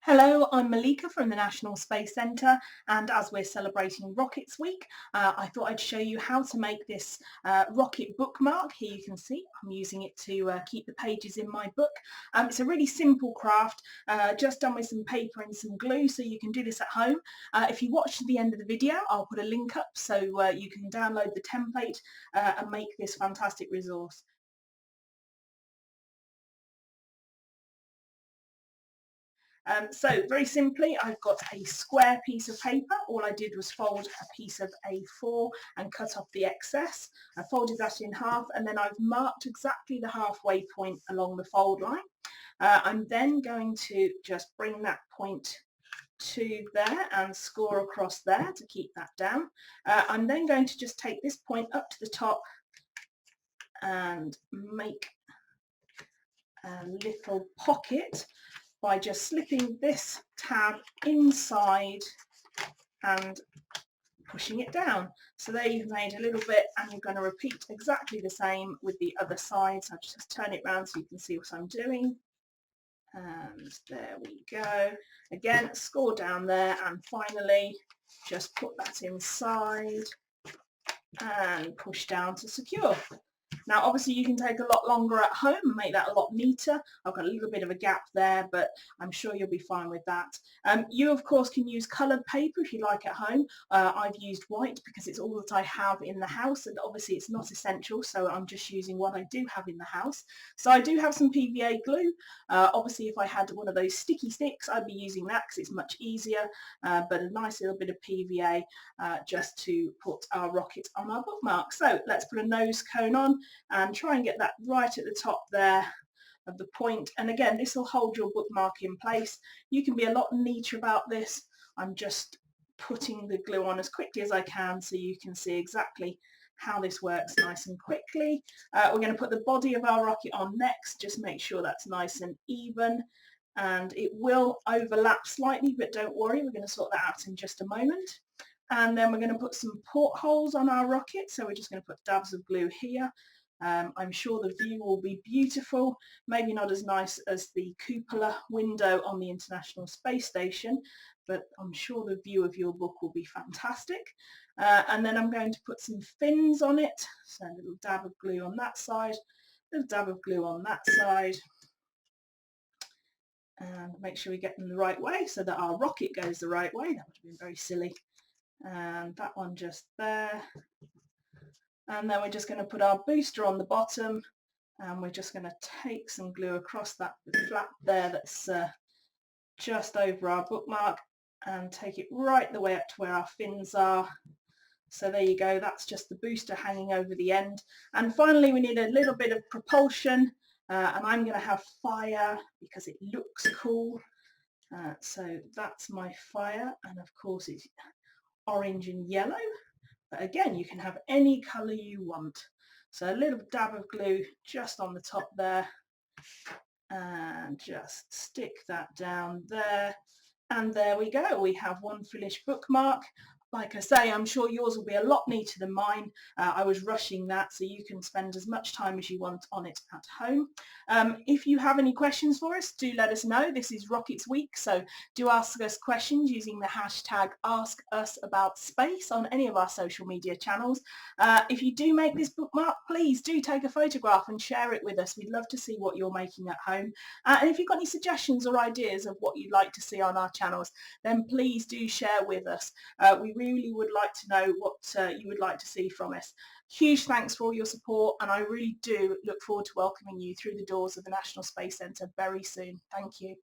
Hello, I'm Malika from the National Space Centre, and as we're celebrating Rockets Week, I thought I'd show you how to make this rocket bookmark. Here you can see I'm using it to keep the pages in my book. It's a really simple craft, just done with some paper and some glue, so you can do this at home. If you watch to the end of the video, I'll put a link up so you can download the template and make this fantastic resource. So very simply, I've got a square piece of paper. All I did was fold a piece of A4 and cut off the excess. I folded that in half and then I've marked exactly the halfway point along the fold line. I'm then going to just bring that point to there and score across there to keep that down. I'm then going to just take this point up to the top and make a little pocket by just slipping this tab inside and pushing it down. So there you've made a little bit, and you're going to repeat exactly the same with the other side. So I'll just turn it around so you can see what I'm doing. And there we go. Again, score down there, and finally just put that inside and push down to secure. Now obviously you can take a lot longer at home and make that a lot neater. I've got a little bit of a gap there, but I'm sure you'll be fine with that. You of course can use coloured paper if you like at home. I've used white because it's all that I have in the house, and obviously it's not essential, so I'm just using what I do have in the house. So I do have some PVA glue. Obviously if I had one of those sticky sticks I'd be using that because it's much easier, but a nice little bit of PVA just to put our rocket on our bookmark. So let's put a nose cone on and try and get that right at the top there of the point. And again, this will hold your bookmark in place. You can be a lot neater about this. I'm just putting the glue on as quickly as I can so you can see exactly how this works nice and quickly. We're going to put the body of our rocket on next. Just make sure that's nice and even, and it will overlap slightly, but don't worry, we're going to sort that out in just a moment. And then we're going to put some portholes on our rocket, so we're just going to put dabs of glue here. I'm sure the view will be beautiful, maybe not as nice as the cupola window on the International Space Station, but I'm sure the view of your book will be fantastic. And then I'm going to put some fins on it, so a little dab of glue on that side, a little dab of glue on that side, and make sure we get them the right way so that our rocket goes the right way. That would have been very silly. And that one just there. And then we're just going to put our booster on the bottom, and we're just going to take some glue across that flap there that's just over our bookmark and take it right the way up to where our fins are. So there you go, that's just the booster hanging over the end. And finally we need a little bit of propulsion, and I'm going to have fire because it looks cool. So that's my fire, and of course it's orange and yellow. But again, you can have any colour you want. So a little dab of glue just on the top there, and just stick that down there. And there we go, we have one finished bookmark. Like I say, I'm sure yours will be a lot neater than mine. I was rushing that, so you can spend as much time as you want on it at home. If you have any questions for us, do let us know. This is Rockets Week, so do ask us questions using the hashtag #AskUsAboutSpace on any of our social media channels. If you do make this bookmark, please do take a photograph and share it with us. We'd love to see what you're making at home. And if you've got any suggestions or ideas of what you'd like to see on our channels, then please do share with us. We really would like to know what you would like to see from us. Huge thanks for all your support, and I really do look forward to welcoming you through the doors of the National Space Centre very soon. Thank you.